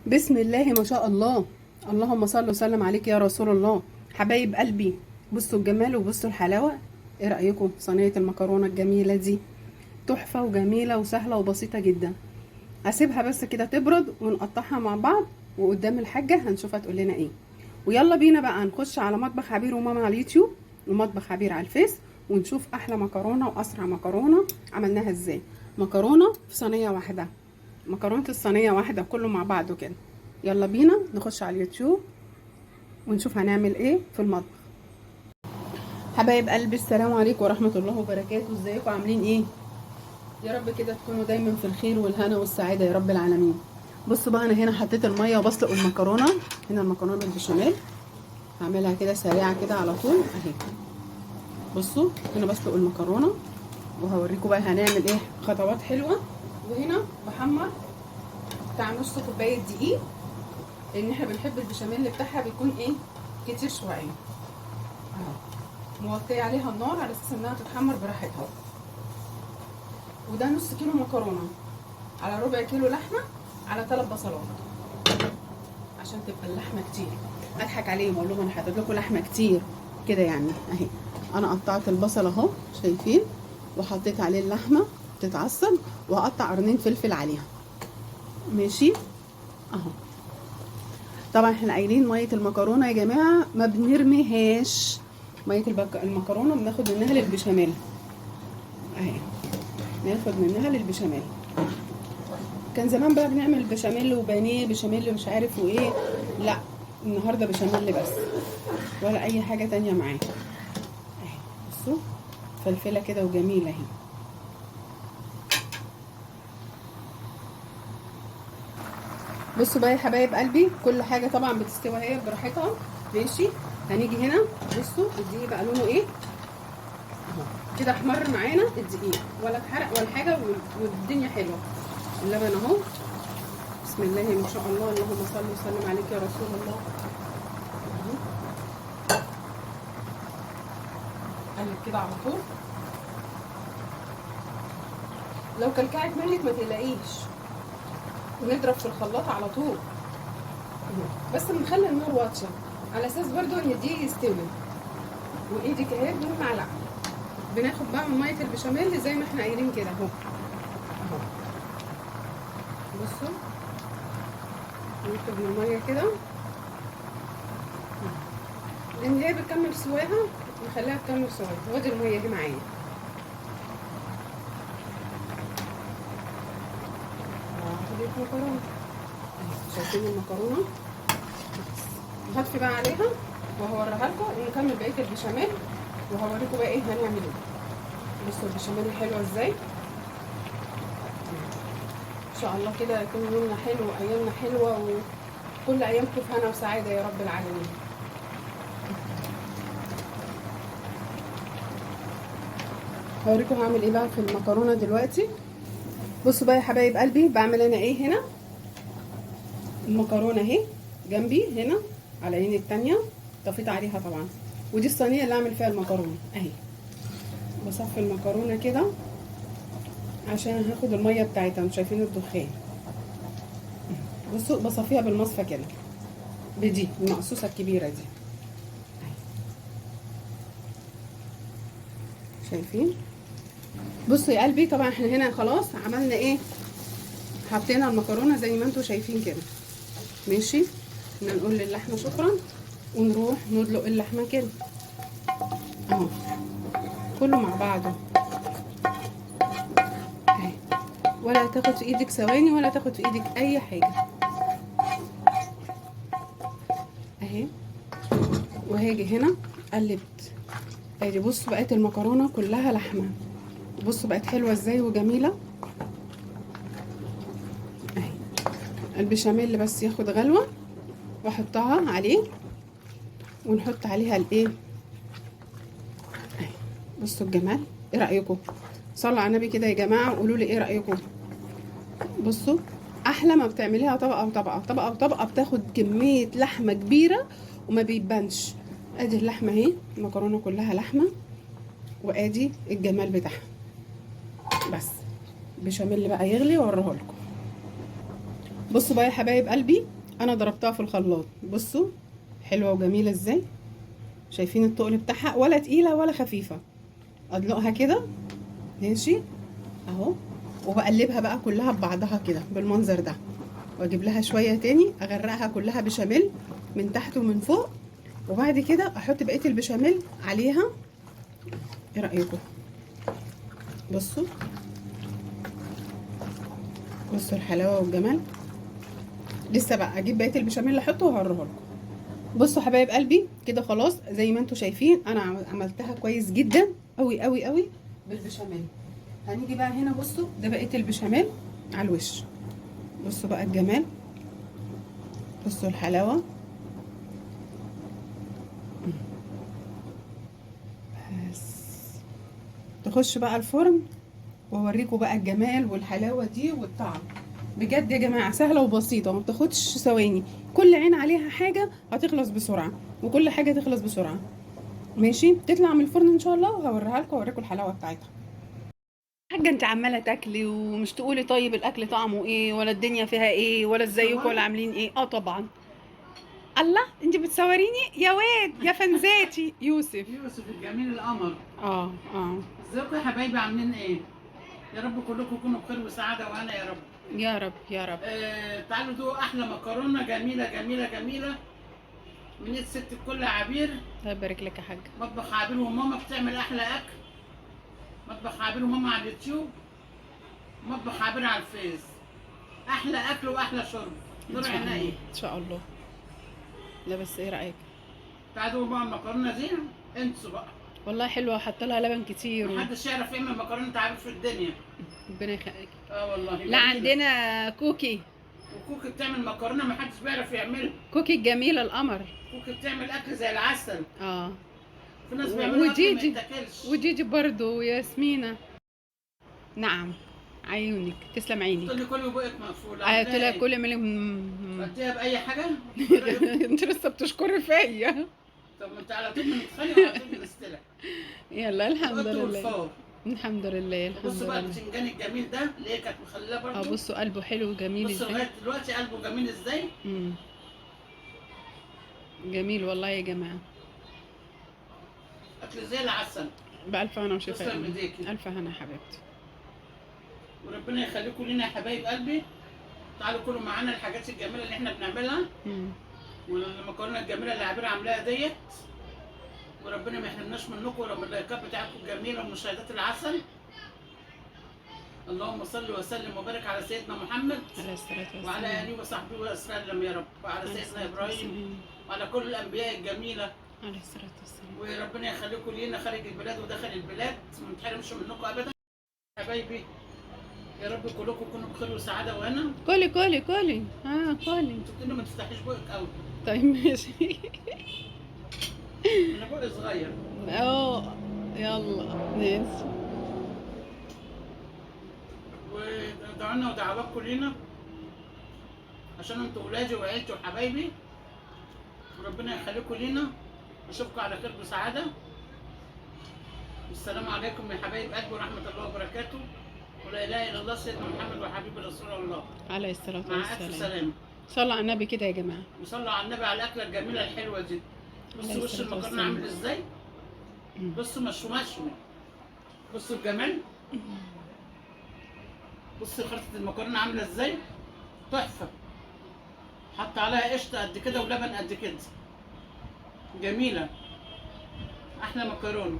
بسم الله ما شاء الله. اللهم صل وسلم عليك يا رسول الله. حبايب قلبي، بصوا الجمال وبصوا الحلاوة. ايه رأيكم في صينية المكرونة الجميلة دي؟ تحفة وجميلة وسهلة وبسيطة جدا. هسيبها بس كده تبرد ونقطعها مع بعض، وقدام الحاجة هنشوفها تقول لنا ايه. ويلا بينا بقى نخش على مطبخ عبير وماما على اليوتيوب ومطبخ عبير على الفيس، ونشوف احلى مكرونة واسرع مكرونة عملناها ازاي. مكرونة في صينية واحدة، مكرونة الصينية واحدة كله مع بعضه كده. يلا بينا نخش على اليوتيوب ونشوف هنعمل ايه في المطبخ. حبايب قلبي، السلام عليكم ورحمة الله وبركاته. ازيكم عاملين ايه؟ يا رب كده تكونوا دايما في الخير والهنا والسعادة يا رب العالمين. بصوا بقى، انا هنا حطيت المية وبسلق المكرونة. هنا المكرونة البشاميل هعملها كده سريعة كده على طول اهي. بصوا هنا بسلق المكرونة، وهوريكم بقى هنعمل ايه خطوات حلوة. وهنا بحمر بتاع نص كوباية دقيق، لان احنا بنحب البشاميل بتاعها بيكون ايه كتير شويه اهو. موطيه عليها النار على اساس انها تتحمر براحتها. وده نص كيلو مكرونه على ربع كيلو لحمه على 3 بصلات، عشان تبقى اللحمه كتير. اضحك عليهم اقول لهم انا حاطط لكم لحمه كتير كده يعني اهي. انا قطعت البصل اهو شايفين، وحطيت عليه اللحمه تتعصج، وهقطع قرنين فلفل عليها ماشي اهو. طبعا احنا قايلين ميه المكرونه يا جماعه ما بنرميهاش. ميه المكرونه بناخد منها للبشاميل اهي، ناخد منها للبشاميل. كان زمان بقى بنعمل بشاميل وبانيه بشاميل ومش عارف وايه، لا النهارده بشاميل بس، ولا اي حاجه تانية معاه اهي. بصوا فلفله كده وجميله اهي. بصوا بقى يا حبايب قلبي، كل حاجه طبعا بتستوي هي براحتها ماشي. هنيجي هنا بصوا الدقيق بقى لونه ايه اهو كده، احمر معانا الدقيق ولا اتحرق ولا حاجه، والدنيا حلوه. اللبن اهو بسم الله ما شاء الله، اللهم صل وسلم عليك يا رسول الله. قلب كده على طول. لو كلكعت منك ما تقلقيش، ونضرب في الخلاط على طول، بس بنخلي النار واطيه على اساس برضو ان الدقيق يستوي. وايدك اهي بالمعلقه بناخد بقى من ميه البشاميل زي ما احنا قايلين كده اهو اهو. بصوا ناخد من الميه كده، لان هي بتكمل سواها، نخليها تكمل سواها. وادي الميه دي معايا هحط مكرونه، شايفين المكرونه. هطفي بقى عليها وهوريها لكم ونكمل بقيه البشاميل، وهوريكم بقى ايه هنعمل ايه. بصوا البشاميل حلوه ازاي ان شاء الله. كده يكون يومنا حلو وايامنا حلوه، وكل ايامكم في هنا وسعاده يا رب العالمين. هوريكم هعمل ايه بقى في المكرونه دلوقتي. بصوا بقى يا حبايب قلبي، بعمل انا ايه هنا. المكرونه اهي جنبي هنا على العين التانية، طفيت عليها طبعا. ودي الصينيه اللي اعمل فيها المكرونه اهي. بصفي المكرونه كده عشان هاخد الميه بتاعتها، انتوا شايفين الدخان. بصوا بصفيها بالمصفى كده، بدي المقصوصه الكبيره دي شايفين. بصوا يا قلبي، طبعا احنا هنا خلاص عملنا ايه، حطينا المكرونه زي ما انتوا شايفين كده ماشي. نقول للحمه شكرا، ونروح ندلق اللحمه كده اهو كله مع بعضه اهي. ولا تاخد في ايدك ثواني، ولا تاخد في ايدك اي حاجه اهي. وهاجي هنا قلبت ادي. بصوا بقت المكرونه كلها لحمه، بصوا بقت حلوه ازاي وجميله اهي. البشاميل بس ياخد غلوه واحطها عليه، ونحط عليها الايه اهي. بصوا الجمال، ايه رايكم؟ صلوا على النبي كده يا جماعه وقولوا لي ايه رايكم. بصوا احلى ما بتعمليها طبقه وطبقه طبقه وطبقه، بتاخد كميه لحمه كبيره وما بيبانش. ادي اللحمه اهي، المكرونه كلها لحمه، وادي الجمال بتاعها. بس البشاميل بقى يغلي واوريه لكم. بصوا بقى يا حبايب قلبي، انا ضربتها في الخلاط. بصوا حلوه وجميله ازاي. شايفين التقل بتاعها، ولا تقيله ولا خفيفه. ادلقها كده ماشي اهو، وبقلبها بقى كلها ببعضها كده بالمنظر ده، واجيب لها شويه تاني اغرقها كلها بشاميل من تحت ومن فوق، وبعد كده احط بقيه البشاميل عليها. ايه رايكم؟ بصوا بصوا الحلاوه والجمال. لسه بقى اجيب بقيه البشاميل اللي احطه وهوريه لكم. بصوا حبايب قلبي كده خلاص زي ما انتم شايفين انا عملتها كويس جدا قوي قوي قوي بالبشاميل. هنيجي بقى هنا، بصوا ده بقيه البشاميل على الوش. بصوا بقى الجمال، بصوا الحلاوه. بس تخش بقى الفرن واوريكم بقى الجمال والحلاوه دي والطعم. بجد يا جماعه سهله وبسيطه، ما بتاخدش ثواني. كل عين عليها حاجه هتخلص بسرعه، وكل حاجه تخلص بسرعه. ماشي، تطلع من الفرن ان شاء الله وهوريها لكم واوريكم الحلاوه بتاعتها. حاجه انت عماله تاكلي ومش تقولي طيب الاكل طعمه ايه، ولا الدنيا فيها ايه، ولا ازيكم، ولا عاملين ايه؟ اه طبعا. الله، انت بتصوريني يا واد يا فنزاتي يوسف. يوسف الجميل القمر. اه اه. ازيكم يا حبايبي، عاملين ايه؟ يا رب كلكم تكونوا بخير وسعاده، وانا يا رب. يا رب يا رب. تعالوا دوقوا احلى مكرونه جميله جميله جميله من ايد ست الكل عبير. الله يبارك لك يا حاج. مطبخ عبير وماما بتعمل احلى اكل. مطبخ عبير وماما على اليوتيوب، مطبخ عبير على الفيس. احلى اكل واحلى شرب. نور عينيا ان شاء الله. لا بس ايه رايك؟ تعالوا دوقوا بقى المكرونه دي. انسوا بقى، والله حلوه، حط لها لبن كتير محدش يعرف يعمل مكرونه عبير في الدنيا. ربنا يخليك. والله لا جميلة. عندنا كوكي. وكوكي بتعمل مكرونه محدش بيعرف يعملها. كوكي الجميله القمر. كوكي بتعمل اكل زي العسل. اه. في ناس بيعملوا اكل ما يتاكلش. وجيجي برضو وياسمينة. نعم عيونك تسلم عينك. تقول لي كل بقك مقفول. قلت لها كل ملي. اديها باي حاجه. انت لسه بتشكري فيا. طب ما انت على طول بنتخانق وعلى طول بنستلح. يلا الحمد القط لله. والفار. الحمد لله الحمد بصوا بقى لله. البتنجان الجميل ده اللي هي كانت مخليه برضه. بصوا قلبه حلو وجميل بصوا ازاي. لغايه دلوقتي قلبه جميل ازاي. جميل والله يا جماعه. اكل زي العسل. بألف هنا وشفاء. تسلم ايديكي. ألف هنا يا حبيبتي. وربنا يخليكم لينا يا حبايب قلبي. تعالوا كلوا معانا الحاجات الجميله اللي احنا بنعملها. والمكرونه الجميله اللي عبير عاملاها ديت. وربنا ما يحرمناش منكم، ولما اللايكات بتاعتكم الجميله ومشاهدات العسل. اللهم صل وسلم وبارك على سيدنا محمد عليه الصلاة والسلام وعلى اله وصحبه وسلم يا رب، وعلى سيدنا ابراهيم وعلى كل الانبياء الجميله عليه الصلاة والسلام. وربنا يخليكم لينا خارج البلاد وداخل البلاد، ما نتحرمش منكم ابدا حبايبي. يا رب كلكم تكونوا بخير وسعاده. وانا كلي كلي كلي كلي. انتوا بتقولوا ما تفتحيش بقك قوي. طيب ماشي. انا بقي صغير. يلا ماشي. ودعونا ودعواتكم لينا عشان انتوا ولادي وعيلتي وحبايبي، وربنا يخليكم لينا. اشوفكم على خير بسعاده. والسلام عليكم يا حبايب قلبي ورحمه الله وبركاته، ولا اله الا الله سيدنا محمد وحبيب رسول الله عليه الصلاة مع الف والسلام. سلامه. صلوا على النبي كده يا جماعة. وصلوا على النبي على الاكله الجميله الحلوه دي. بصوا وش المكرونه عامل ازاي. بصوا مشوي مشوي. بصوا الجمال. بصوا خلطه المكرونه عامله ازاي، تحفه. حط عليها قشطه قد كده ولبن قد كده، جميله. احلى مكرونه.